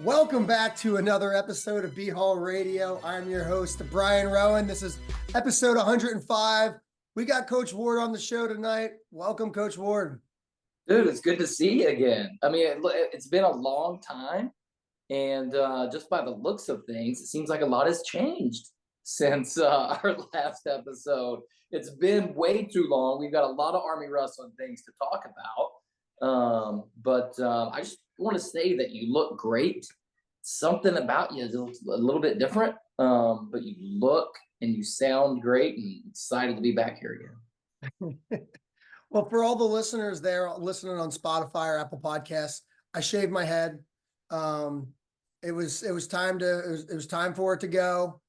Welcome back to another episode of BHAW Radio. I'm your host, Brian Rowan. This is episode 105. We got Coach Ward on the show tonight. Welcome, Coach Ward. Dude, it's good to see you again. I mean, it's been a long time, and just by the looks of things, it seems like a lot has changed since our last episode. It's been way too long. We've got a lot of Army wrestling things to talk about, but I just want to say that you look great. Something about you is a little bit different, but you look and you sound great, and excited to be back here again. Well, for all the listeners there listening on Spotify or Apple Podcasts, I shaved my head. It was time for it to go.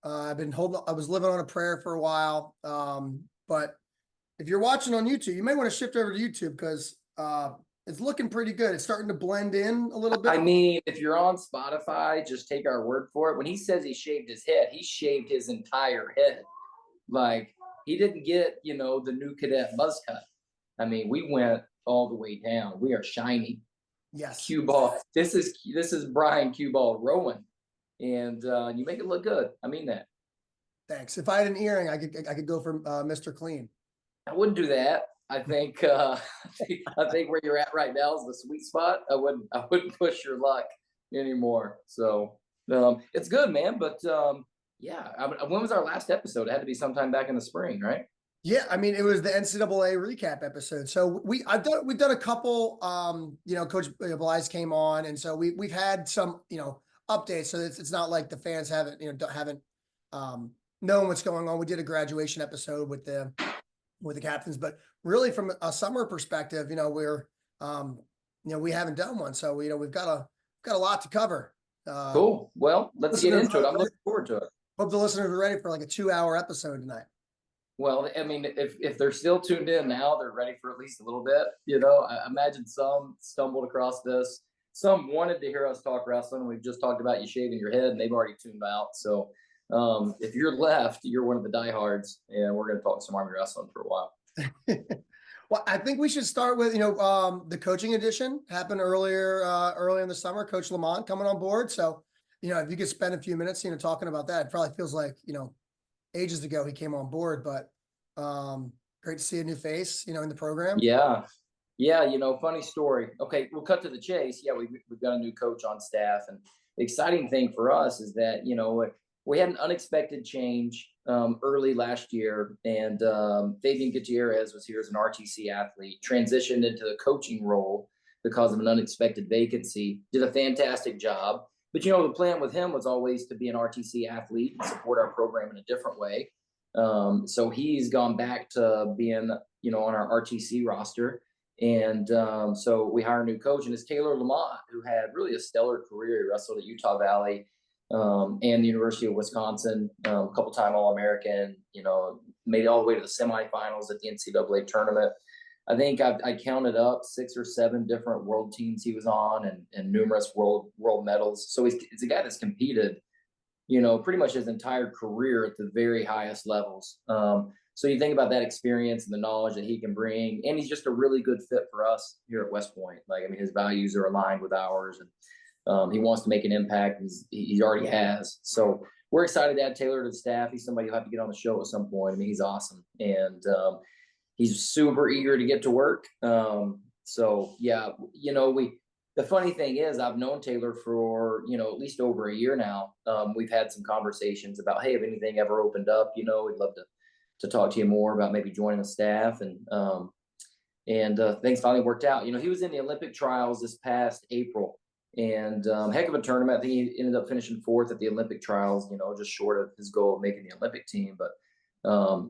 I was living on a prayer for a while. But if you're watching on YouTube, you may want to shift over to YouTube because it's looking pretty good. It's starting to blend in a little bit. I mean, if you're on Spotify, just take our word for it. When he says he shaved his head, he shaved his entire head. Like, he didn't get, the new cadet buzz cut. I mean, we went all the way down. We are shiny. Yes. Cue ball. This is Brian Cue Ball Rowan, and you make it look good. I mean that. Thanks. If I had an earring, I could go for Mr. Clean. I wouldn't do that. I think I think where you're at right now is the sweet spot. I wouldn't push your luck anymore. So it's good, man. But yeah, when was our last episode? It had to be sometime back in the spring, right? Yeah, I mean, it was the NCAA recap episode. So we've done a couple. Coach Blythe came on, and so we've had some updates. So it's not like the fans haven't known what's going on. We did a graduation episode with the captains, but really from a summer perspective, we're we haven't done one. So we've got a lot to cover. Cool. Well, let's get into it. I'm looking forward to it. Hope the listeners are ready for like a 2-hour episode tonight. Well, I mean, if they're still tuned in now, they're ready for at least a little bit. I imagine some stumbled across this. Some wanted to hear us talk wrestling. We've just talked about you shaving your head, and they've already tuned out. So if you're left, you're one of the diehards, and we're going to talk some Army wrestling for a while. Well, I think we should start with the coaching edition happened early in the summer. Coach LaMont coming on board. So if you could spend a few minutes talking about that, it probably feels like ages ago he came on board, but great to see a new face in the program. Yeah, funny story. Okay, we'll cut to the chase. Yeah, we've got a new coach on staff, and the exciting thing for us is that we had an unexpected change early last year, and Fabian Gutierrez was here as an RTC athlete, transitioned into the coaching role because of an unexpected vacancy, did a fantastic job. But, the plan with him was always to be an RTC athlete and support our program in a different way. So he's gone back to being, on our RTC roster. And so we hired a new coach, and it's Taylor LaMont, who had really a stellar career. He wrestled at Utah Valley and the University of Wisconsin, a couple-time All-American, made it all the way to the semifinals at the NCAA tournament. I think I counted up 6 or 7 different world teams he was on and numerous world medals. So he's a guy that's competed, pretty much his entire career at the very highest levels. So you think about that experience and the knowledge that he can bring, and he's just a really good fit for us here at West Point. His values are aligned with ours, and he wants to make an impact. He already has. So we're excited to add Taylor to the staff. He's somebody who'll have to get on the show at some point. I mean, he's awesome. And, he's super eager to get to work. So yeah, the funny thing is I've known Taylor for, at least over a year now. We've had some conversations about, hey, if anything ever opened up, we'd love to talk to you more about maybe joining the staff. And things finally worked out. He was in the Olympic trials this past April, and heck of a tournament. I think he ended up finishing 4th at the Olympic trials, just short of his goal of making the Olympic team, but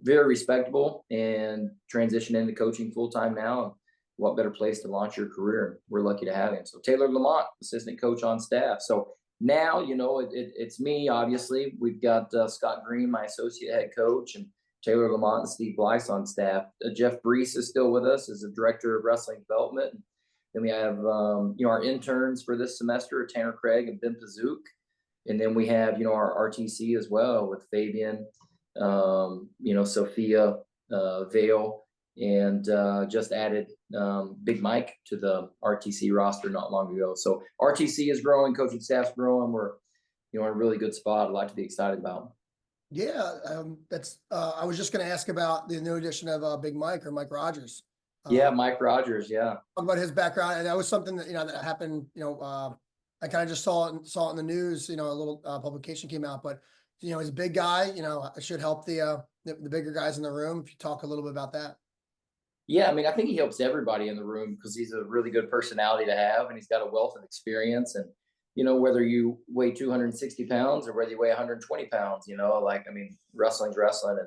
very respectable, and transitioned into coaching full-time now. And what better place to launch your career? We're lucky to have him. So Taylor LaMont, assistant coach on staff. So now, it's me, obviously. We've got Scott Green, my associate head coach, and Taylor LaMont and Steve Blythe on staff. Jeff Brees is still with us as the director of wrestling development. And then we have, our interns for this semester, Tanner Craig and Ben Pazook. And then we have, our RTC as well with Fabian, Sophia, Vale, and just added Big Mike to the RTC roster not long ago. So RTC is growing, coaching staff's growing. We're in a really good spot. A lot to be excited about. Yeah, that's. I was just going to ask about the new addition of Big Mike or Mike Rogers. Yeah, Mike Rogers. Yeah. Talk about his background, and that was something that that happened. I kind of just saw it in the news. A little publication came out, but he's a big guy. It should help the bigger guys in the room. If you talk a little bit about that. Yeah, I mean, I think he helps everybody in the room because he's a really good personality to have, and he's got a wealth of experience. And whether you weigh 260 pounds or whether you weigh 120 pounds, wrestling's wrestling,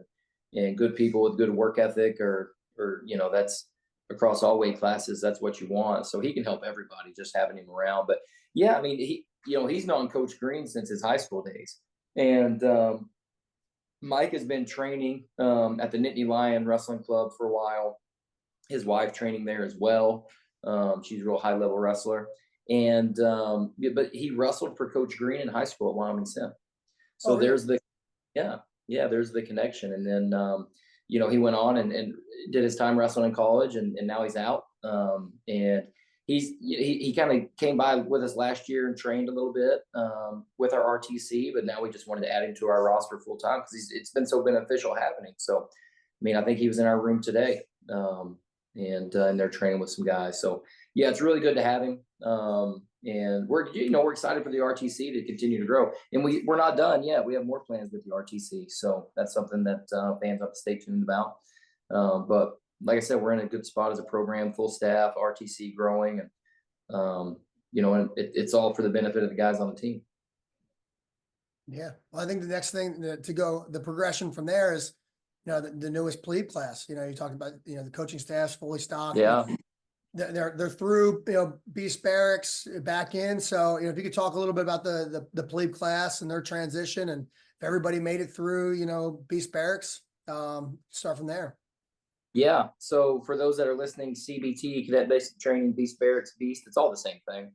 and good people with good work ethic, or that's across all weight classes. That's what you want. So he can help everybody just having him around. But yeah, I mean, he's known Coach Green since his high school days, and Mike has been training at the Nittany Lion Wrestling Club for a while. His wife training there as well. She's a real high level wrestler. And but he wrestled for Coach Green in high school at Wyoming Sim. So really? there's there's the connection. And then he went on and did his time wrestling in college, and now he's out. And he kind of came by with us last year and trained a little bit with our RTC, but now we just wanted to add him to our roster full time because it's been so beneficial happening. So I think he was in our room today. And they're training with some guys. So yeah, it's really good to have him. And we're excited for the RTC to continue to grow. And we're not done yet. We have more plans with the RTC. So that's something that fans have to stay tuned about. But like I said, we're in a good spot as a program, full staff, RTC growing, and and it's all for the benefit of the guys on the team. Yeah, well, I think the next thing to go, the progression from there is the newest Plebe class. You talked about the coaching staff's fully stocked. Yeah, they're through Beast Barracks back in. So if you could talk a little bit about the Plebe class and their transition, and if everybody made it through Beast Barracks, start from there. Yeah. So for those that are listening, CBT, Cadet Basic Training, Beast Barracks, Beast, it's all the same thing.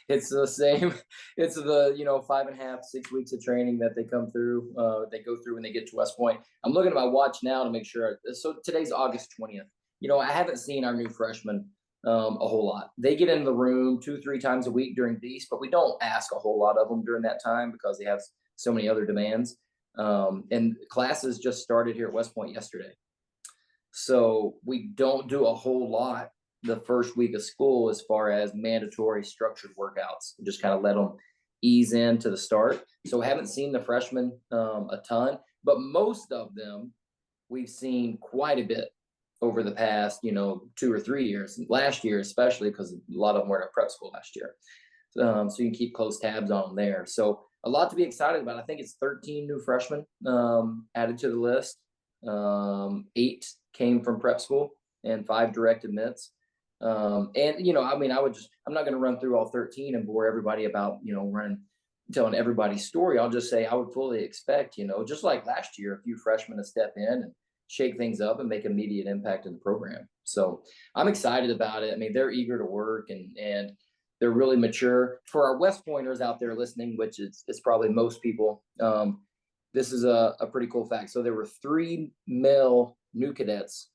It's the same. It's the 5.5, 6 weeks of training that they go through when they get to West Point. I'm looking at my watch now to make sure. So today's August 20th. I haven't seen our new freshmen a whole lot. They get in the room 2-3 times a week during Beast, but we don't ask a whole lot of them during that time because they have so many other demands. And classes just started here at West Point yesterday. So we don't do a whole lot the first week of school as far as mandatory structured workouts. We just kind of let them ease into the start. So haven't seen the freshmen a ton, but most of them we've seen quite a bit over the past 2 or 3 years. Last year especially, because a lot of them were at prep school last year. So you can keep close tabs on them there. So a lot to be excited about. I think it's 13 new freshmen added to the list. 8 came from prep school and 5 direct admits. I'm not going to run through all 13 and bore everybody about, telling everybody's story. I'll just say I would fully expect, just like last year, a few freshmen to step in and shake things up and make immediate impact in the program. So I'm excited about it. They're eager to work, and they're really mature. For our West Pointers out there listening, which is probably most people, this is a pretty cool fact. So there were 3 male new cadets,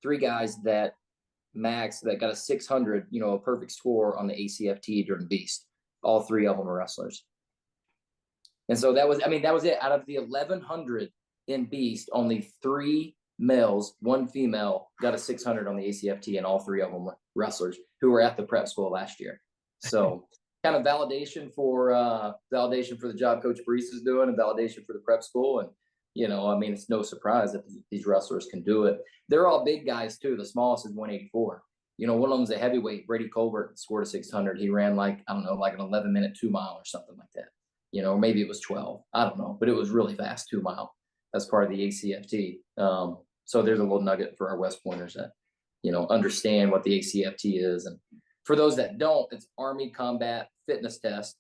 3 guys that got a 600, a perfect score on the ACFT during Beast. All 3 of them are wrestlers. And so that was it. Out of the 1,100 in Beast, only 3 males, 1 female got a 600 on the ACFT, and all 3 of them were wrestlers who were at the prep school last year. So kind of validation for the job Coach Brees is doing, and validation for the prep school. And it's no surprise that these wrestlers can do it. They're all big guys too. The smallest is 184. One of them's a heavyweight. Brady Colbert scored a 600. He ran like an 11-minute 2-mile or something like that. Or maybe it was 12. I don't know, but it was really fast 2-mile as part of the ACFT. So there's a little nugget for our West Pointers that understand what the ACFT is. And for those that don't, it's Army Combat Fitness Test.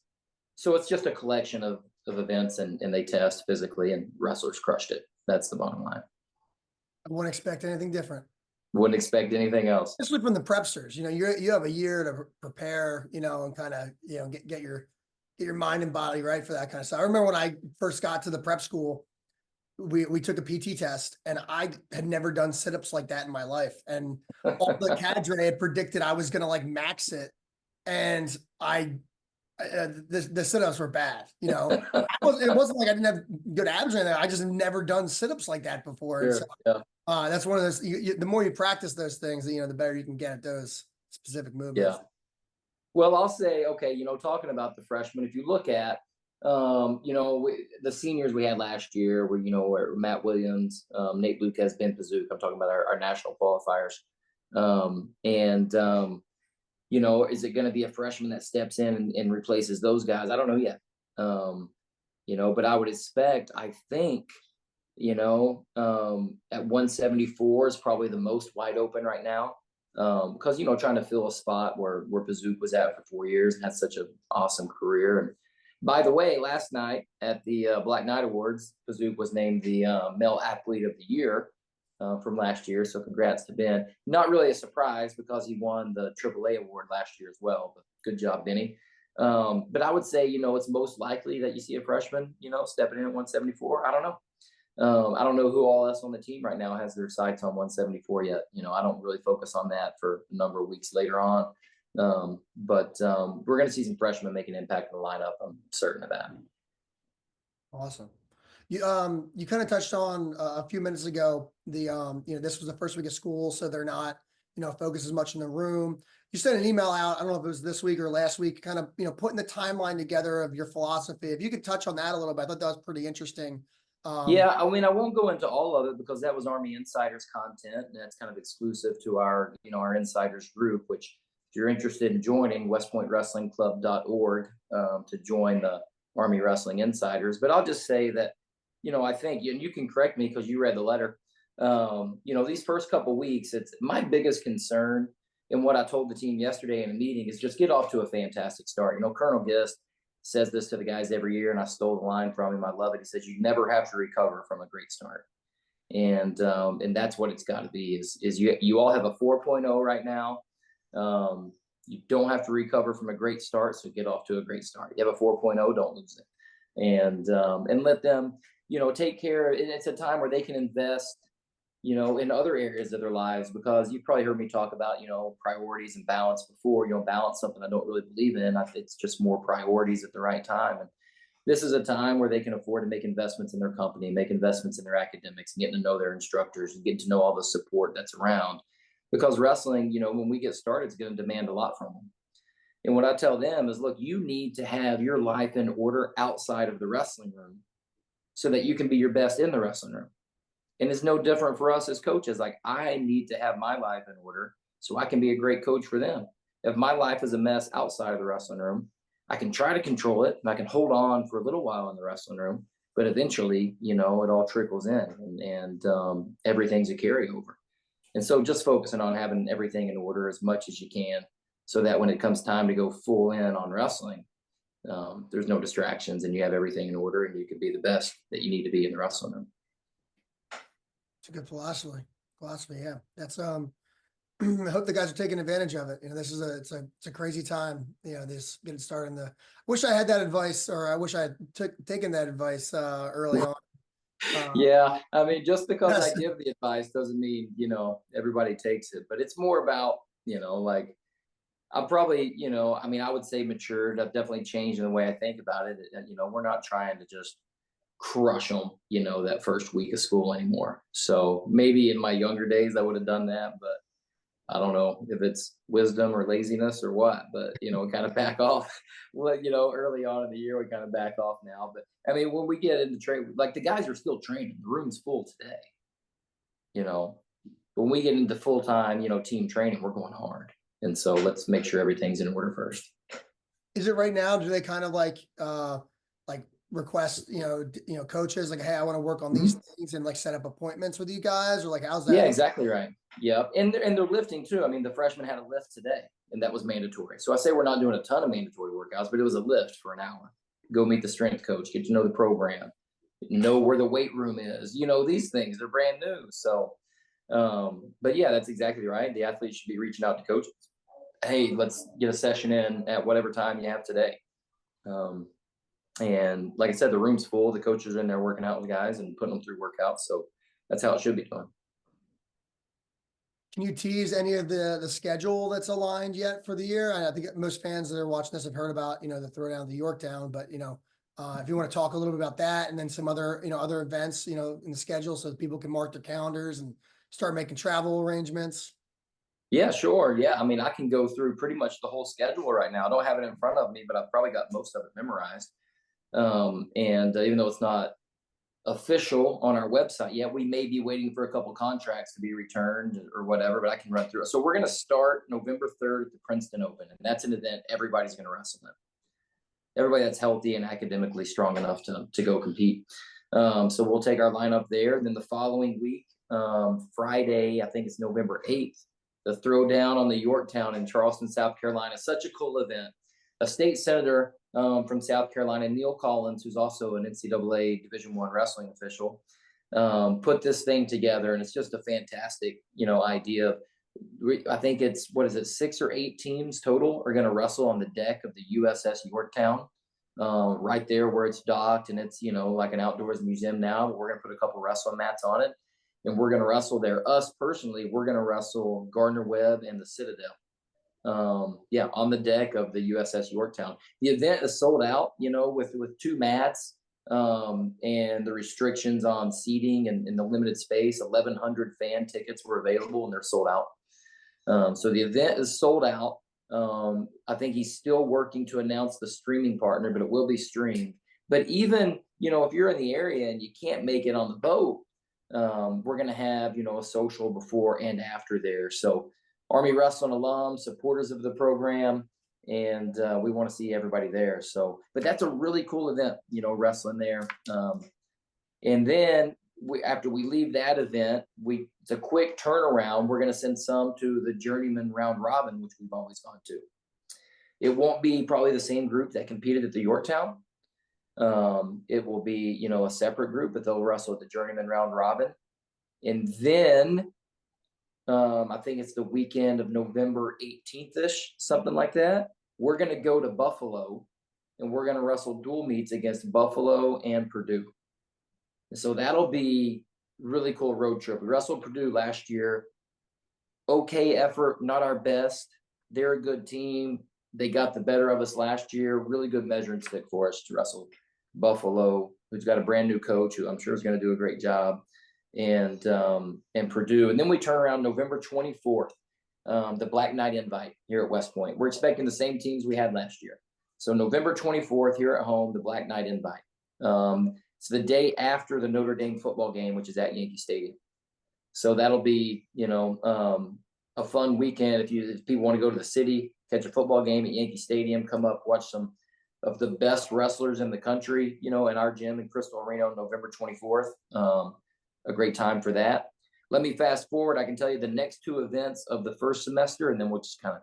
So it's just a collection of events, and they test physically, and wrestlers crushed it. That's the bottom line. I wouldn't expect anything different. Wouldn't expect anything else. Especially from the prepsters. You have a year to prepare, and kind of, get your mind and body right for that kind of stuff. I remember when I first got to the prep school, we took a PT test, and I had never done sit-ups like that in my life. And all the cadre had predicted I was gonna like max it, and the sit-ups were bad. It wasn't like I didn't have good abs or anything. I just have never done sit-ups like that before. And so Sure. Yeah. that's one of those. The more you practice those things, the better you can get at those specific Yeah. movements. Well, I'll say, okay, talking about the freshmen, if you look at, the seniors we had last year were Matt Williams, Nate Lucas, Ben Pazook. I'm talking about our national qualifiers. Is it going to be a freshman that steps in and replaces those guys? I don't know yet. But I would expect, I think, at 174 is probably the most wide open right now. Because trying to fill a spot where Pazook was at for 4 years and had such an awesome career. And by the way, last night at the Black Knight Awards, Pazook was named the Male Athlete of the Year from last year. So congrats to Ben. Not really a surprise because he won the AAA award last year as well. But good job, Benny. But I would say it's most likely that you see a freshman stepping in at 174. I don't know. I don't know who all else on the team right now has their sights on 174 yet. I don't really focus on that for a number of weeks later on. But we're going to see some freshmen make an impact in the lineup. I'm certain of that. Awesome. You kind of touched on a few minutes ago, this was the first week of school, so they're not, focused as much in the room. You sent an email out, I don't know if it was this week or last week, kind of, putting the timeline together of your philosophy. If you could touch on that a little bit, I thought that was pretty interesting. Yeah, I mean, I won't go into all of it because that was Army Insiders content, and that's kind of exclusive to our, our Insiders group, which if you're interested in joining, westpointwrestlingclub.org to join the Army Wrestling Insiders. But I'll just say that, I think, and you can correct me because you read the letter, these first couple of weeks, it's my biggest concern. And what I told the team yesterday in a meeting is just get off to a fantastic start. Colonel Gist says this to the guys every year, and I stole the line from him. I love it. He says, you never have to recover from a great start. And that's what it's got to be is you all have a 4.0 right now. You don't have to recover from a great start. So get off to a great start. You have a 4.0, don't lose it. And let them, take care. And it's a time where they can invest, in other areas of their lives, because you've probably heard me talk about, priorities and balance before. Balance, something I don't really believe in. It's just more priorities at the right time. And this is a time where they can afford to make investments in their company, make investments in their academics, and getting to know their instructors and getting to know all the support that's around. Because wrestling, when we get started, it's going to demand a lot from them. And what I tell them is, look, you need to have your life in order outside of the wrestling room so that you can be your best in the wrestling room. And it's no different for us as coaches. Like, I need to have my life in order so I can be a great coach for them. If my life is a mess outside of the wrestling room, I can try to control it and I can hold on for a little while in the wrestling room, but eventually, it all trickles in and everything's a carryover. And so just focusing on having everything in order as much as you can so that when it comes time to go full in on wrestling, there's no distractions and you have everything in order and you can be the best that you need to be in the wrestling room. It's a good philosophy. Yeah. That's I hope the guys are taking advantage of it. This is it's a crazy time. This getting started wish I had that advice, or I wish I had taken that advice early on. Yeah, I mean, just because I give the advice doesn't mean everybody takes it. But it's more about like I'm probably I would say matured. I've definitely changed in the way I think about it. And we're not trying to just crush them, that first week of school anymore. So maybe in my younger days I would have done that, but I don't know if it's wisdom or laziness or what, but we kind of back off. Well, early on in the year, we kind of back off now. But I mean, when we get into training, like the guys are still training, the room's full today. When we get into full-time, team training, we're going hard. And so let's make sure everything's in order first. Is it right now? Do they kind of like request, coaches like, hey, I want to work on these things and like set up appointments with you guys, or like, how's that? Yeah, exactly right. Yeah. And they're lifting too. I mean, the freshmen had a lift today and that was mandatory. So I say we're not doing a ton of mandatory workouts, but it was a lift for an hour. Go meet the strength coach, get to know the program, know where the weight room is, these things, they're brand new. So, but yeah, that's exactly right. The athletes should be reaching out to coaches. Hey, let's get a session in at whatever time you have today. And like I said, the room's full. The coaches are in there working out with guys and putting them through workouts. So that's how it should be done. Can you tease any of the schedule that's aligned yet for the year? And I think most fans that are watching this have heard about, you know, the throwdown of the Yorktown, but you know, if you want to talk a little bit about that and then some other, you know, other events, you know, in the schedule so that people can mark their calendars and start making travel arrangements. Yeah, sure. Yeah. I mean, I can go through pretty much the whole schedule right now. I don't have it in front of me, but I've probably got most of it memorized. And even though it's not official on our website yet, we may be waiting for a couple contracts to be returned or whatever, but I can run through it. So we're going to start November 3rd at the Princeton Open, and that's an event everybody's going to wrestle in. Everybody that's healthy and academically strong enough to go compete. So we'll take our lineup there. Then the following week, Friday, I think it's November 8th, the throwdown on the Yorktown in Charleston, South Carolina. Such a cool event. A state senator from South Carolina, Neil Collins, who's also an NCAA Division I wrestling official, put this thing together, and it's just a fantastic, you know, idea. I think it's, what is it, 6 or 8 teams total are going to wrestle on the deck of the USS Yorktown, right there where it's docked, and it's, you know, like an outdoors museum now. But we're going to put a couple wrestling mats on it, and we're going to wrestle there. Us personally, we're going to wrestle Gardner Webb and the Citadel. Yeah, on the deck of the USS Yorktown. The event is sold out, you know, with 2 mats, and the restrictions on seating and the limited space. 1,100 fan tickets were available, and they're sold out. So the event is sold out. I think he's still working to announce the streaming partner, but it will be streamed. But even, you know, if you're in the area and you can't make it on the boat, we're going to have, you know, a social before and after there. So Army Wrestling alums, supporters of the program, and we want to see everybody there. So, but that's a really cool event, you know, wrestling there. And then after we leave that event, it's a quick turnaround. We're going to send some to the Journeyman Round Robin, which we've always gone to. It won't be probably the same group that competed at the Yorktown. It will be, you know, a separate group, but they'll wrestle at the Journeyman Round Robin. And then I think it's the weekend of November 18th-ish, something like that. We're going to go to Buffalo, and we're going to wrestle dual meets against Buffalo and Purdue. So that'll be really cool road trip. We wrestled Purdue last year. Okay effort, not our best. They're a good team. They got the better of us last year. Really good measuring stick for us to wrestle Buffalo, who's got a brand new coach who I'm sure is going to do a great job, and Purdue. And then we turn around November 24th, the Black Knight Invite here at West Point. We're expecting the same teams we had last year. So November 24th here at home, the Black Knight Invite. It's the day after the Notre Dame football game, which is at Yankee Stadium. So that'll be, you know, a fun weekend. If people want to go to the city, catch a football game at Yankee Stadium, come up, watch some of the best wrestlers in the country, you know, in our gym in Crystal Arena on November 24th. A great time for that. Let me fast forward. I can tell you the next 2 events of the first semester, and then we'll just kind of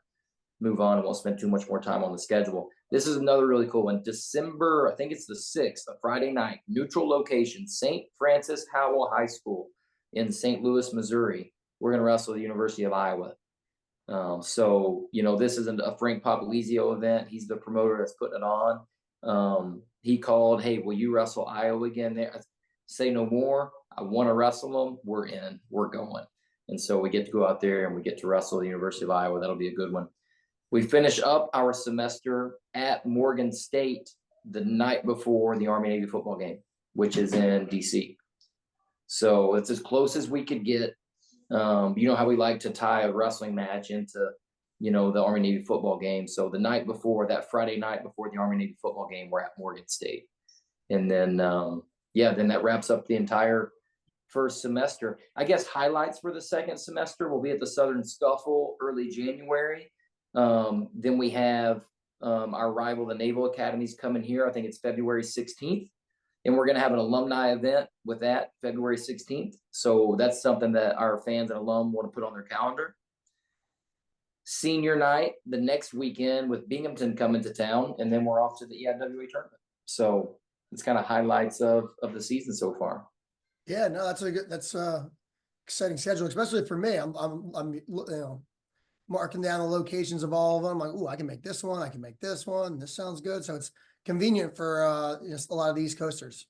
move on and won't spend too much more time on the schedule. This is another really cool one. December, I think it's the 6th, a Friday night, neutral location, St. Francis Howell High School in St. Louis, Missouri. We're going to wrestle the University of Iowa. So, you know, this isn't a Frank Popolizio event. He's the promoter that's putting it on. He called, hey, will you wrestle Iowa again there? I say no more. I want to wrestle them. We're in. We're going. And so we get to go out there and we get to wrestle the University of Iowa. That'll be a good one. We finish up our semester at Morgan State the night before the Army-Navy football game, which is in D.C. So it's as close as we could get. You know how we like to tie a wrestling match into, you know, the Army-Navy football game. So the night before, that Friday night before the Army-Navy football game, we're at Morgan State. And then, then that wraps up the entire first semester. I guess highlights for the second semester will be at the Southern Scuffle early January. Then we have our rival, the Naval Academies, coming here. I think it's February 16th. And we're going to have an alumni event with that February 16th. So that's something that our fans and alum want to put on their calendar. Senior night, the next weekend with Binghamton coming to town. And then we're off to the EIWA tournament. So it's kind of highlights of the season so far. Yeah, no, that's exciting schedule, especially for me. I'm you know, marking down the locations of all of them. Like, ooh, I can make this one. I can make this one. This sounds good. So it's convenient for a lot of the East Coasters.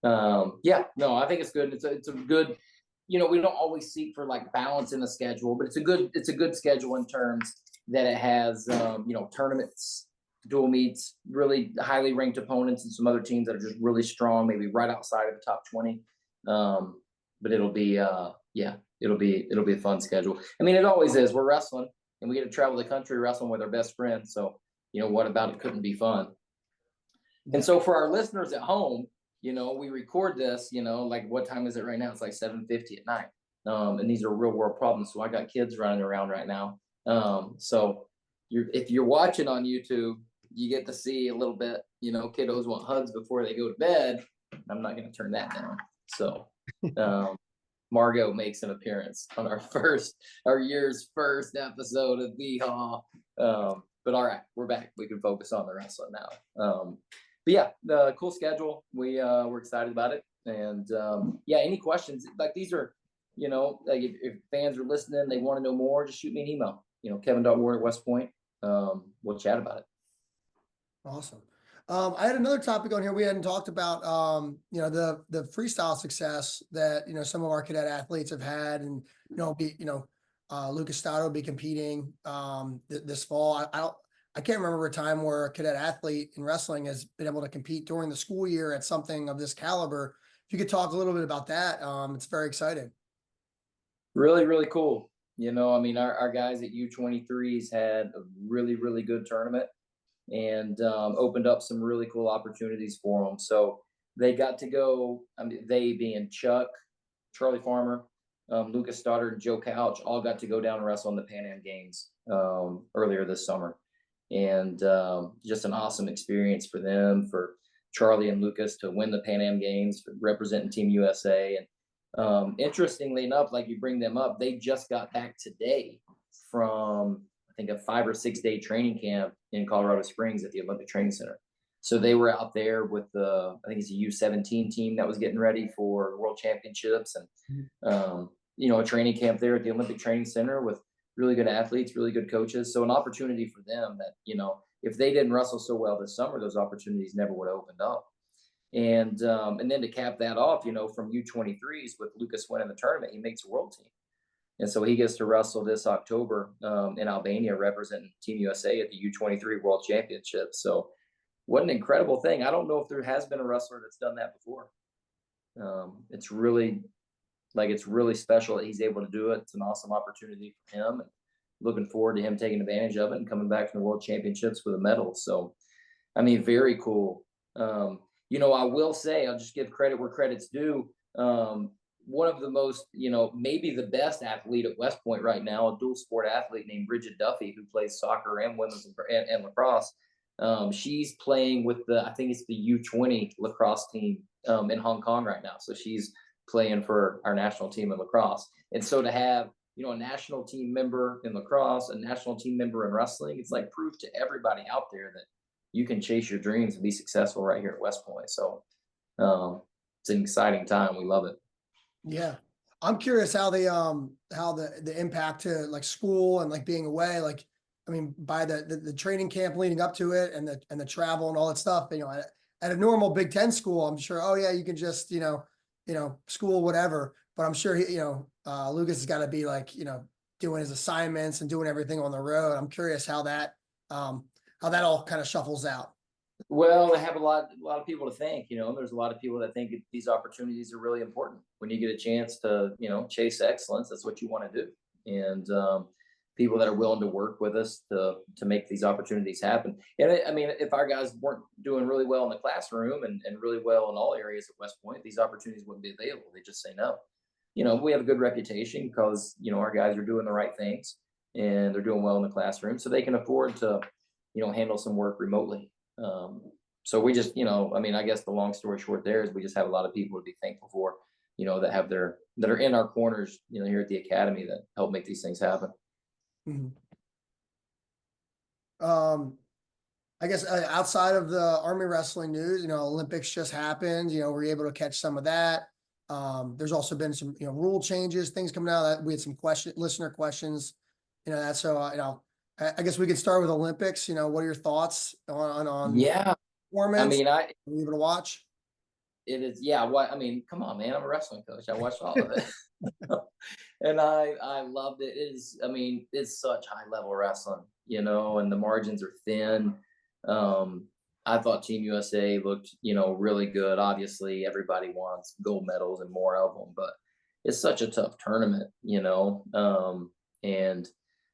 Yeah, no, I think it's good. It's a good, we don't always seek for like balance in the schedule, but it's a good schedule in terms that it has, tournaments, dual meets, really highly ranked opponents, and some other teams that are just really strong, maybe right outside of the top 20. But it'll be, yeah, it'll be a fun schedule. I mean, it always is. We're wrestling, and we get to travel the country wrestling with our best friends. So, what about it couldn't be fun? And so for our listeners at home, we record this, like what time is it right now? It's like 7:50 at night. And these are real world problems. So I got kids running around right now. So if you're watching on YouTube, you get to see a little bit, kiddos want hugs before they go to bed. I'm not going to turn that down. So Margot makes an appearance on our year's first episode of BHAW. But all right, we're back. We can focus on the wrestling now. But yeah, the cool schedule. We're excited about it. And yeah, any questions? Like these are, like if fans are listening, they want to know more, just shoot me an email. Kevin.ward@West Point. We'll chat about it. Awesome. I had another topic on here we hadn't talked about. The freestyle success that some of our cadet athletes have had, and Lucas Stato will be competing this fall. I can't remember a time where a cadet athlete in wrestling has been able to compete during the school year at something of this caliber. If you could talk a little bit about that, it's very exciting. Really, really cool. Our guys at U23s had a really, really good tournament and opened up some really cool opportunities for them. So they got to go, they being Chuck, Charlie Farmer, Lucas Stoddard, and Joe Couch all got to go down and wrestle in the Pan Am Games earlier this summer. And just an awesome experience for them, for Charlie and Lucas to win the Pan Am Games, representing Team USA. And interestingly enough, like you bring them up, they just got back today from, I think, a 5 or 6 day training camp in Colorado Springs at the Olympic Training Center. So they were out there with I think it's a U17 team that was getting ready for World Championships, and a training camp there at the Olympic Training Center with really good athletes, really good coaches. So an opportunity for them that, if they didn't wrestle so well this summer, those opportunities never would have opened up. And then to cap that off, from U23s with Lucas winning the tournament, he makes a world team. And so he gets to wrestle this October in Albania, representing Team USA at the U23 World Championship. So what an incredible thing. I don't know if there has been a wrestler that's done that before. It's really special that he's able to do it. It's an awesome opportunity for him, and looking forward to him taking advantage of it and coming back from the World Championships with a medal. So, very cool. I will say, I'll just give credit where credit's due. One of the most, maybe the best athlete at West Point right now, a dual sport athlete named Bridget Duffy, who plays soccer and women's and lacrosse. She's playing with I think it's the U20 lacrosse team in Hong Kong right now. So she's playing for our national team in lacrosse. And so to have, a national team member in lacrosse, a national team member in wrestling, it's like proof to everybody out there that you can chase your dreams and be successful right here at West Point. So it's an exciting time. We love it. Yeah. I'm curious how the impact to like school and like being away, like, by the training camp leading up to it and the travel and all that stuff, at a normal Big Ten school, I'm sure, oh yeah, you can just, school, whatever. But I'm sure Lucas has got to be like, doing his assignments and doing everything on the road. I'm curious how that all kind of shuffles out. Well, they have a lot of people to thank. There's a lot of people that think these opportunities are really important. When you get a chance to, chase excellence, that's what you want to do. And people that are willing to work with us to make these opportunities happen. And if our guys weren't doing really well in the classroom and really well in all areas at West Point, these opportunities wouldn't be available. They just say no. We have a good reputation because, our guys are doing the right things and they're doing well in the classroom, so they can afford to, handle some work remotely. So we just, I guess the long story short there is we just have a lot of people to be thankful for, that are in our corners, here at the academy that help make these things happen. Mm-hmm. I guess outside of the Army wrestling news, Olympics just happened, we're able to catch some of that. There's also been some, rule changes, things coming out that we had some listener questions That's so, I guess we could start with Olympics. What are your thoughts on Yeah, I performance? mean, Leave it to watch. it is, yeah. What I mean, come on, man. I'm a wrestling coach. I watched all of it, and I loved it. It is, I mean, it's such high level wrestling, and the margins are thin. Um, I thought Team USA looked, really good. Obviously, everybody wants gold medals and more of them, but it's such a tough tournament, and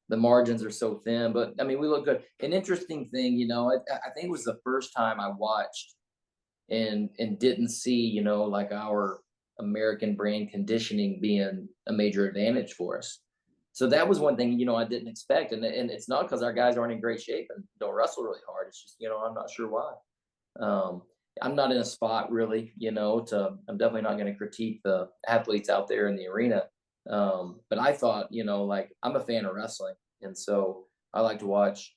the margins are so thin. But I mean, we look good. An interesting thing, I think it was the first time I watched and didn't see, like our American brain conditioning being a major advantage for us. So that was one thing, I didn't expect. And it's not because our guys aren't in great shape and don't wrestle really hard. It's just, I'm not sure why. Um, I'm not in a spot really, I'm definitely not going to critique the athletes out there in the arena. But I thought, like I'm a fan of wrestling. And so I like to watch,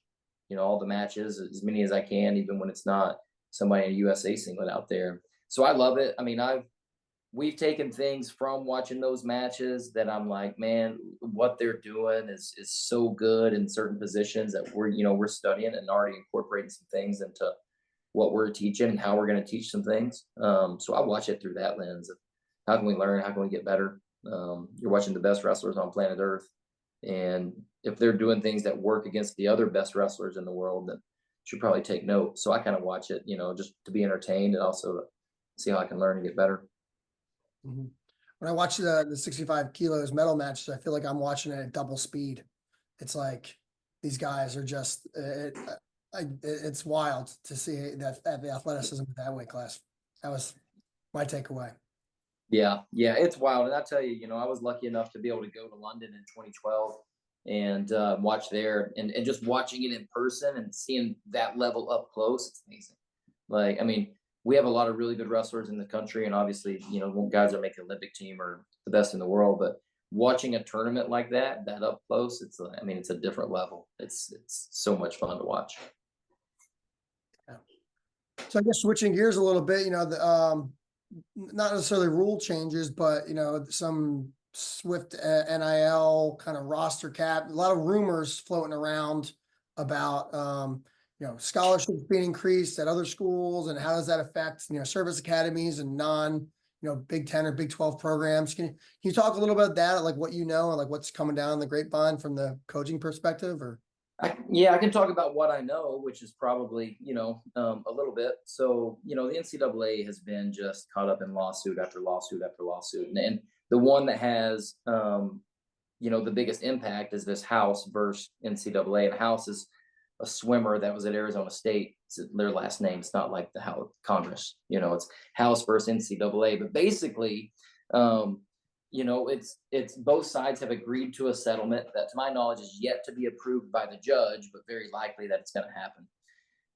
all the matches, as many as I can, even when it's not somebody in a USA singlet out there. So I love it. I mean, we've taken things from watching those matches that I'm like, man, what they're doing is so good in certain positions that we're studying and already incorporating some things into what we're teaching and how we're going to teach some things. So I watch it through that lens of how can we learn, how can we get better. You're watching the best wrestlers on planet Earth, and if they're doing things that work against the other best wrestlers in the world, then should probably take note. So I kind of watch it, just to be entertained and also to see how I can learn and get better. Mhm. When I watch the 65 kilos medal matches, I feel like I'm watching it at double speed. It's like these guys are just it's wild to see that the athleticism of that weight class. That was my takeaway. Yeah, yeah, it's wild. And I tell you, I was lucky enough to be able to go to London in 2012 and watch there, and just watching it in person and seeing that level up close. It's amazing. Like, I mean, we have a lot of really good wrestlers in the country, and obviously, guys that make the Olympic team are the best in the world. But watching a tournament like that up close, I mean, it's a different level. It's so much fun to watch. Yeah. So I guess switching gears a little bit, not necessarily rule changes, but some swift NIL kind of roster cap. A lot of rumors floating around about scholarships being increased at other schools, and how does that affect service academies and non Big 10 or Big 12 programs. Can you talk a little bit about that, like what and like what's coming down the grapevine from the coaching perspective? Or Yeah, I can talk about what I know, which is probably, a little bit. So, the NCAA has been just caught up in lawsuit after lawsuit after lawsuit. And the one that has, the biggest impact is this House versus NCAA. And House is a swimmer that was at Arizona State. It's their last name. It's not like the House Congress, it's House versus NCAA. But basically, it's both sides have agreed to a settlement that, to my knowledge, is yet to be approved by the judge, but very likely that it's going to happen.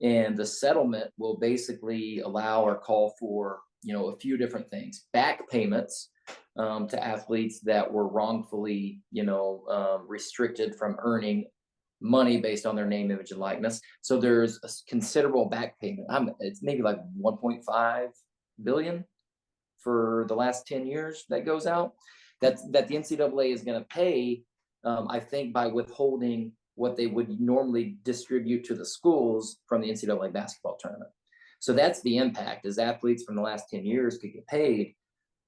And the settlement will basically allow or call for, a few different things: back payments to athletes that were wrongfully, restricted from earning money based on their name, image, and likeness. So there's a considerable back payment. It's maybe like 1.5 billion for the last 10 years that goes out, that the NCAA is going to pay, I think, by withholding what they would normally distribute to the schools from the NCAA basketball tournament. So that's the impact, is athletes from the last 10 years could get paid.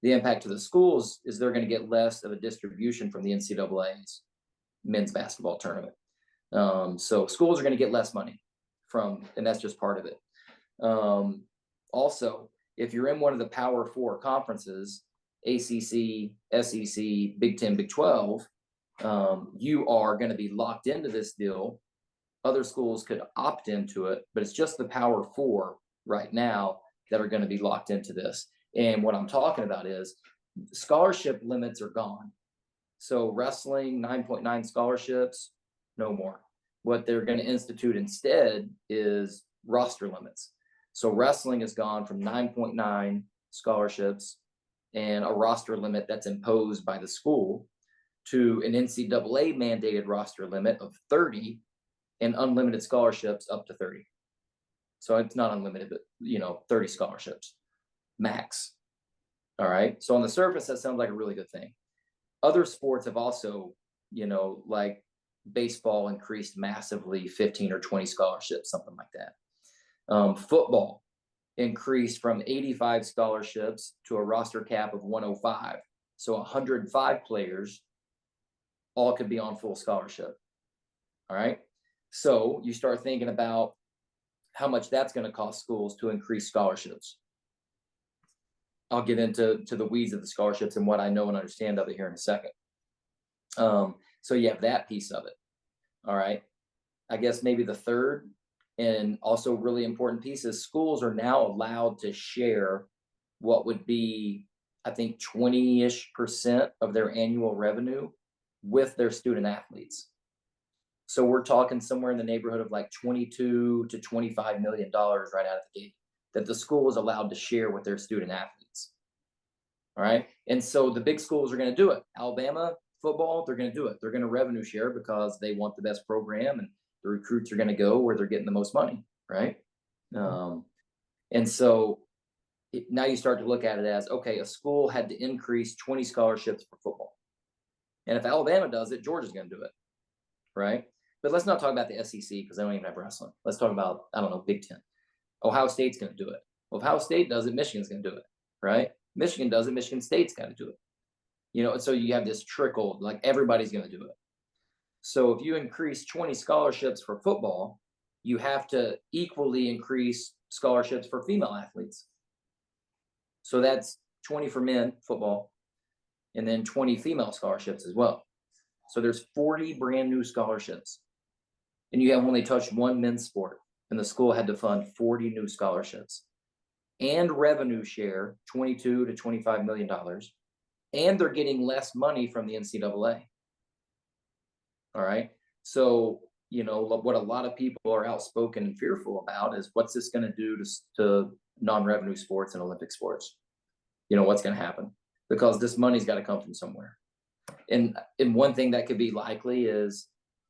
The impact to the schools is they're going to get less of a distribution from the NCAA's men's basketball tournament. So schools are going to get less money and that's just part of it. Also, if you're in one of the Power Four conferences, ACC, SEC, Big 10, Big 12, you are going to be locked into this deal. Other schools could opt into it, but it's just the Power Four right now that are going to be locked into this. And what I'm talking about is scholarship limits are gone. So wrestling, 9.9 scholarships, no more. What they're going to institute instead is roster limits. So wrestling has gone from 9.9 scholarships and a roster limit that's imposed by the school to an NCAA mandated roster limit of 30 and unlimited scholarships up to 30. So it's not unlimited, but 30 scholarships max. All right. So on the surface, that sounds like a really good thing. Other sports have also, like Baseball increased massively, 15 or 20 scholarships, something like that. Football increased from 85 scholarships to a roster cap of 105. So 105 players all could be on full scholarship. All right. So you start thinking about how much that's going to cost schools to increase scholarships. I'll get into the weeds of the scholarships and what I know and understand of it here in a second. So you have that piece of it. All right. I guess maybe the third and also really important piece is schools are now allowed to share what would be, I think, 20-ish% of their annual revenue with their student athletes. So we're talking somewhere in the neighborhood of like $22 to $25 million right out of the gate that the school is allowed to share with their student athletes. All right. And so the big schools are going to do it. Alabama football, they're going to do it. They're going to revenue share because they want the best program, and the recruits are going to go where they're getting the most money. Right. And so now you start to look at it as, okay, a school had to increase 20 scholarships for football. And if Alabama does it, Georgia's going to do it. Right. But let's not talk about the SEC because they don't even have wrestling. Let's talk about, I don't know, Big Ten. Ohio State's going to do it. Well, if Ohio State does it, Michigan's going to do it. Right. Michigan does it, Michigan State's got to do it. You know, and so you have this trickle, like everybody's going to do it. So if you increase 20 scholarships for football, you have to equally increase scholarships for female athletes. So that's 20 for men football, and then 20 female scholarships as well. So there's 40 brand new scholarships, and you have only touched one men's sport, and the school had to fund 40 new scholarships and revenue share $22 to $25 million. And they're getting less money from the NCAA. All right. So, you know, what a lot of people are outspoken and fearful about is what's this going to do to non-revenue sports and Olympic sports? You know, what's going to happen? Because this money's got to come from somewhere. And one thing that could be likely is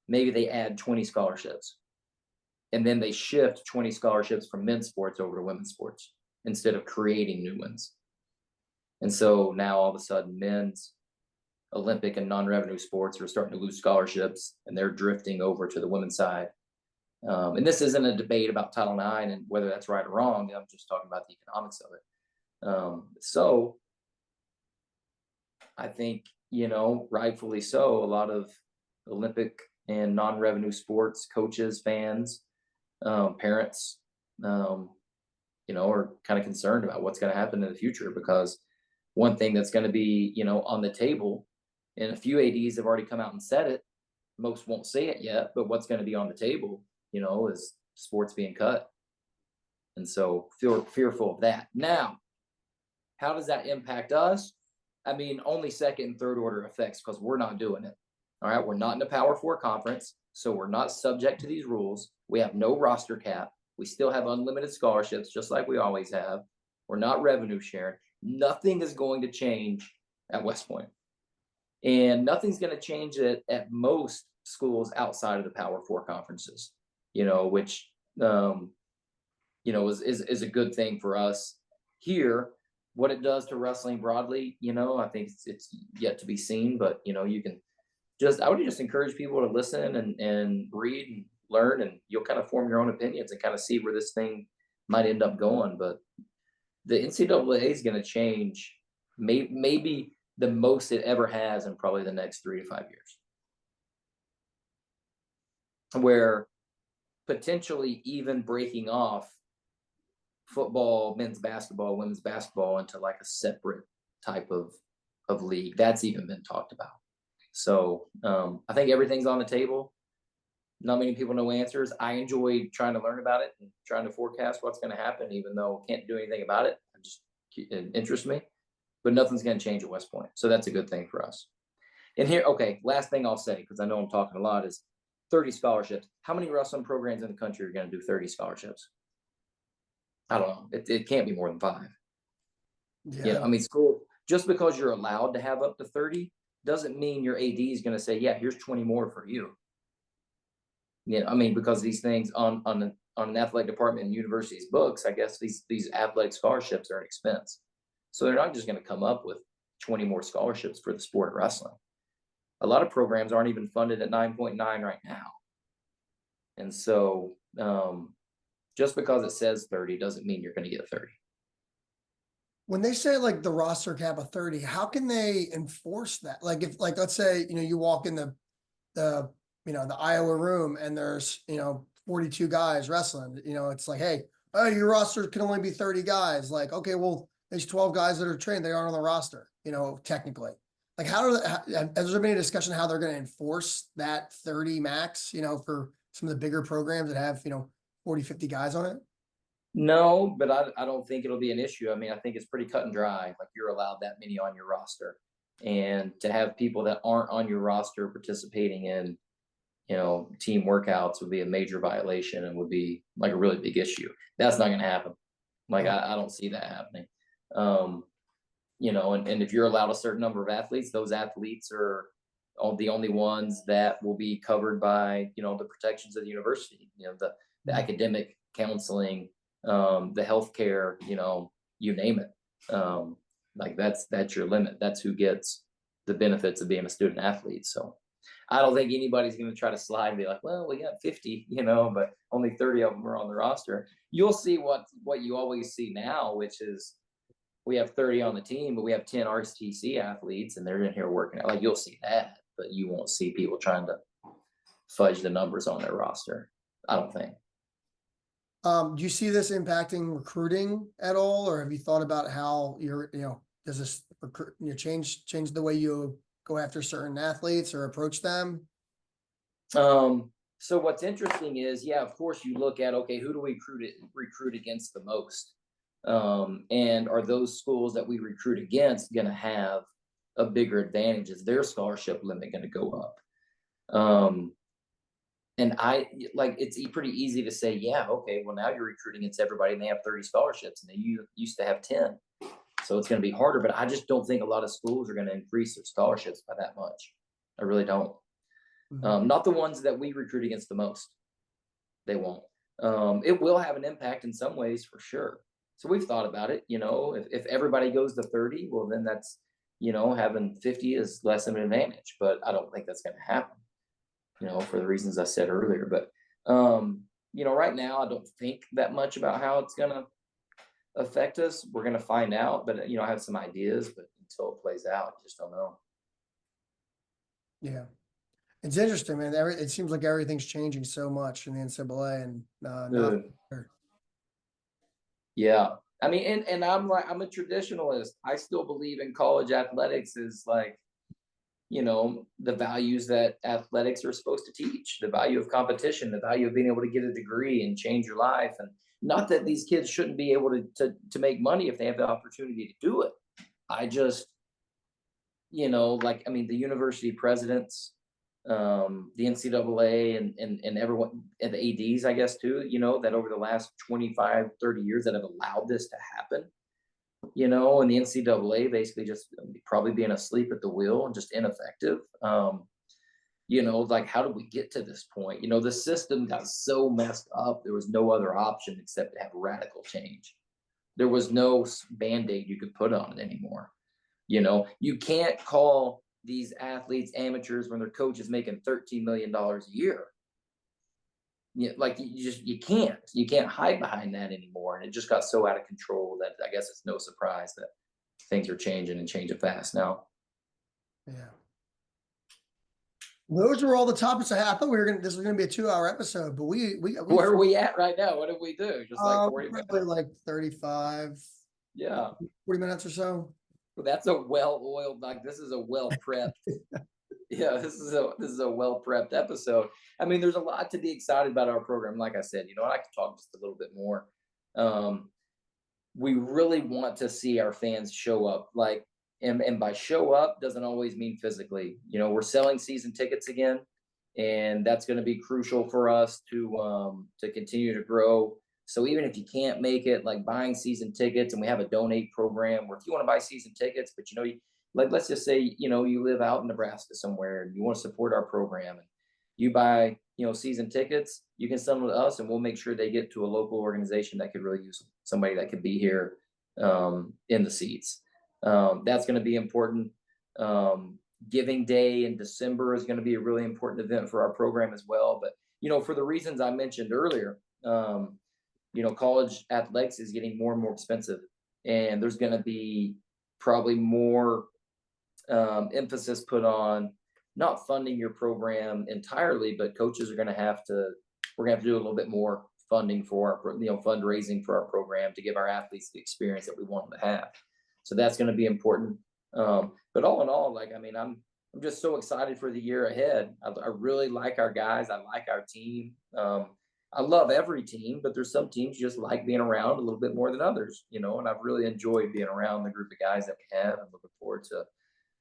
maybe they add 20 scholarships and then they shift 20 scholarships from men's sports over to women's sports instead of creating new ones. And so now all of a sudden men's Olympic and non-revenue sports are starting to lose scholarships and they're drifting over to the women's side. And this isn't a debate about Title IX and whether that's right or wrong. I'm just talking about the economics of it. So I think, you know, rightfully so, a lot of Olympic and non-revenue sports coaches, fans, parents, you know, are kind of concerned about what's going to happen in the future, because one thing that's going to be, you know, on the table, and a few ADs have already come out and said it, most won't say it yet, but what's going to be on the table, you know, is sports being cut. And so fearful of that. Now, how does that impact us? I mean, only second and third order effects, because we're not doing it. All right. We're not in a Power 4 conference, so we're not subject to these rules. We have no roster cap. We still have unlimited scholarships, just like we always have. We're not revenue sharing. Nothing is going to change at West Point. And nothing's going to change at most schools outside of the Power 4 conferences, you know, which, you know, is a good thing for us here. What it does to wrestling broadly, you know, I think it's yet to be seen, but, you know, you can I would just encourage people to listen and read and learn, and you'll kind of form your own opinions and kind of see where this thing might end up going. But the NCAA is going to change maybe the most it ever has in probably the next 3 to 5 years, where potentially even breaking off football, men's basketball, women's basketball into like a separate type of league. That's even been talked about. So I think everything's on the table. Not many people know answers. I enjoy trying to learn about it and trying to forecast what's going to happen, even though I can't do anything about it. It interests me, but nothing's going to change at West Point. So that's a good thing for us. And here, okay, last thing I'll say, because I know I'm talking a lot, is 30 scholarships. How many wrestling programs in the country are going to do 30 scholarships? I don't know. It can't be more than 5. Yeah. You know, I mean, school, just because you're allowed to have up to 30 doesn't mean your AD is going to say, yeah, here's 20 more for you. You know, I mean, because these things on an athletic department in universities' books, I guess these athletic scholarships are an expense. So they're not just going to come up with 20 more scholarships for the sport of wrestling. a lot of programs aren't even funded at 9.9 right now. And so just because it says 30 doesn't mean you're going to get 30. When they say like the roster cap of 30, how can they enforce that? Like if like let's say, you walk in the the Iowa room and there's, 42 guys wrestling, it's like, hey, oh, your roster can only be 30 guys. Like, okay, well, there's 12 guys that are trained, they aren't on the roster, technically. Like has there been a discussion how they're going to enforce that 30 max, for some of the bigger programs that have, 40, 50 guys on it? No, but I don't think it'll be an issue. I mean, I think it's pretty cut and dry. Like you're allowed that many on your roster. And to have people that aren't on your roster participating in, team workouts would be a major violation and would be like a really big issue. That's not going to happen. Like I don't see that happening. And if you're allowed a certain number of athletes, those athletes are the only ones that will be covered by, the protections of the university, the academic counseling, the healthcare, you name it. Like that's your limit. That's who gets the benefits of being a student athlete. So I don't think anybody's going to try to slide and be like, well, we got 50, but only 30 of them are on the roster. You'll see what you always see now, which is we have 30 on the team, but we have 10 RTC athletes and they're in here working out. Like you'll see that, but you won't see people trying to fudge the numbers on their roster. I don't think. Do you see this impacting recruiting at all, or have you thought about how does this change the way you go after certain athletes or approach them? So what's interesting is, yeah, of course you look at, okay, who do we recruit against the most? And are those schools that we recruit against going to have a bigger advantage? Is their scholarship limit going to go up? And it's pretty easy to say, yeah, okay, well now you're recruiting against everybody and they have 30 scholarships and they used to have 10. So it's going to be harder, but I just don't think a lot of schools are going to increase their scholarships by that much. I really don't. Not the ones that we recruit against the most. They won't. It will have an impact in some ways for sure. So we've thought about it, if everybody goes to 30, well, then that's, having 50 is less of an advantage, but I don't think that's going to happen, for the reasons I said earlier. But, right now, I don't think that much about how it's going to affect us. We're going to find out, but, I have some ideas, but until it plays out, I just don't know. Yeah. It's interesting, man. It seems like everything's changing so much in the NCAA and not. Yeah. I mean, and I'm a traditionalist. I still believe in college athletics is like, the values that athletics are supposed to teach, the value of competition, the value of being able to get a degree and change your life. And not that these kids shouldn't be able to make money if they have the opportunity to do it. I just, the university presidents, the NCAA and everyone and the ADs, I guess too, that over the last 25, 30 years that have allowed this to happen, and the NCAA basically just probably being asleep at the wheel and just ineffective. How do we get to this point? The system got so messed up. There was no other option except to have radical change. There was no Band-Aid you could put on it anymore. You can't call these athletes amateurs when their coach is making $13 million a year. You can't hide behind that anymore. And it just got so out of control that I guess it's no surprise that things are changing and changing fast now. Yeah. Those were all the topics I had. I thought this was gonna be a 2-hour episode, but we where are we at right now? What did we do? Just like 40 minutes? Like 35. Yeah. 40 minutes or so. Well, that's a well-oiled, this is a well-prepped. Yeah, this is a well-prepped episode. I mean, there's a lot to be excited about our program. Like I said, I could talk just a little bit more. We really want to see our fans show up. And by show up doesn't always mean physically. We're selling season tickets again, and that's going to be crucial for us to continue to grow. So even if you can't make it, like buying season tickets, and we have a donate program where if you want to buy season tickets, but let's just say, you live out in Nebraska somewhere and you want to support our program and you buy, season tickets, you can send them to us and we'll make sure they get to a local organization that could really use somebody that could be here in the seats. That's going to be important. Giving Day in December is going to be a really important event for our program as well. But, for the reasons I mentioned earlier, college athletics is getting more and more expensive, and there's going to be probably more emphasis put on not funding your program entirely, but coaches are going to have to, we're going to have to do a little bit more funding for our, fundraising for our program to give our athletes the experience that we want them to have. So that's going to be important. But all in all, I'm just so excited for the year ahead. I really like our guys. I like our team. I love every team, but there's some teams just like being around a little bit more than others, and I've really enjoyed being around the group of guys that we have. I'm looking forward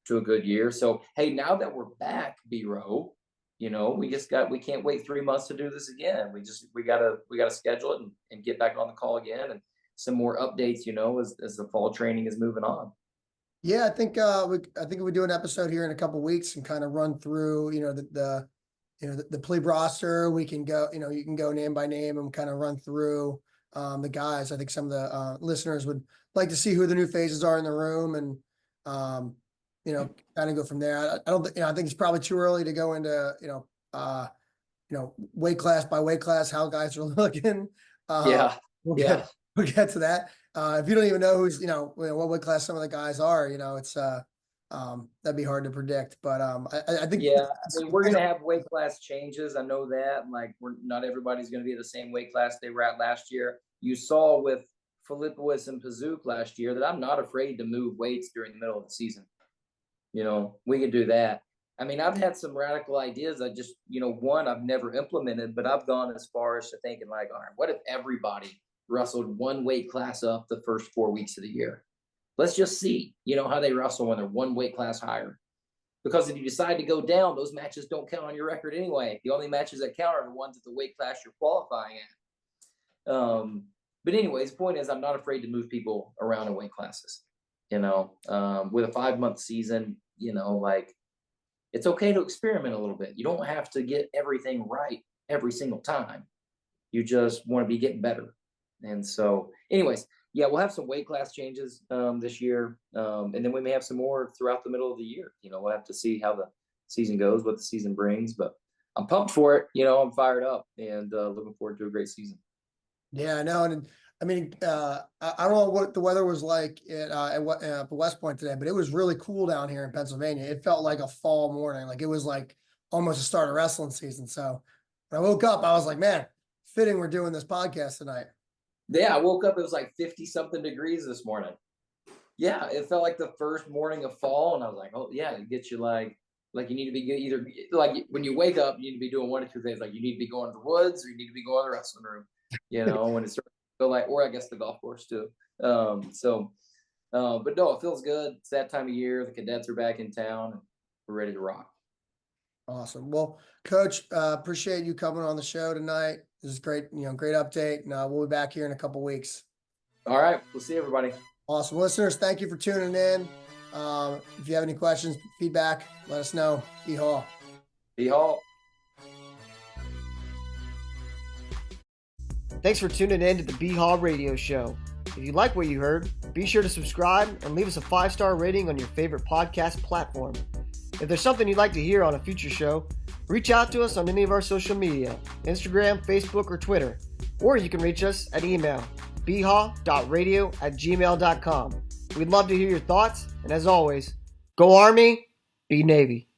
to a good year. So, hey, now that we're back, BHAW, we can't wait 3 months to do this again. We gotta schedule it and get back on the call again, and some more updates, as the fall training is moving on. Yeah, I think we do an episode here in a couple weeks and kind of run through, the Plebe roster. We can go, you can go name by name and kind of run through the guys. I think some of the listeners would like to see who the new faces are in the room, and kind of go from there. I don't think, I think it's probably too early to go into, weight class by weight class, how guys are looking. Yeah. We'll get to that. If you don't even know who's, what weight class some of the guys are, it's that'd be hard to predict. But I think, we're gonna have weight class changes. I know that. Not everybody's gonna be the same weight class they were at last year. You saw with Philippowicz and Pazook last year that I'm not afraid to move weights during the middle of the season. We could do that. I've had some radical ideas. I just, one I've never implemented, but I've gone as far as to thinking all right, what if everybody wrestled one weight class up the first 4 weeks of the year? Let's just see, how they wrestle when they're one weight class higher. Because if you decide to go down, those matches don't count on your record anyway. The only matches that count are the ones at the weight class you're qualifying at. But anyways, the point is I'm not afraid to move people around in weight classes. With a 5-month season, it's okay to experiment a little bit. You don't have to get everything right every single time. You just want to be getting better. And so anyways, we'll have some weight class changes this year. And then we may have some more throughout the middle of the year. We'll have to see how the season goes, what the season brings, but I'm pumped for it. I'm fired up and looking forward to a great season. Yeah, I know. And I don't know what the weather was like at West Point today, but it was really cool down here in Pennsylvania. It felt like a fall morning. Like it was like almost the start of wrestling season. So when I woke up, I was like, man, fitting we're doing this podcast tonight. Yeah, I woke up, it was like 50 something degrees this morning. Yeah, it felt like the first morning of fall. And I was like, oh yeah, it gets you like you need to be either like when you wake up, you need to be doing one or two things. Like you need to be going to the woods or you need to be going to the wrestling room, when it starts to feel or I guess the golf course too. But no, it feels good. It's that time of year. The cadets are back in town and we're ready to rock. Awesome. Well, Coach, appreciate you coming on the show tonight. This is great, great update. And we'll be back here in a couple weeks. All right. We'll see everybody. Awesome. Listeners, thank you for tuning in. If you have any questions, feedback, let us know. BHAW. BHAW. Thanks for tuning in to the BHAW Radio Show. If you like what you heard, be sure to subscribe and leave us a 5-star rating on your favorite podcast platform. If there's something you'd like to hear on a future show, reach out to us on any of our social media, Instagram, Facebook, or Twitter. Or you can reach us at email, bhaw.radio@gmail.com. We'd love to hear your thoughts, and as always, go Army, be Navy.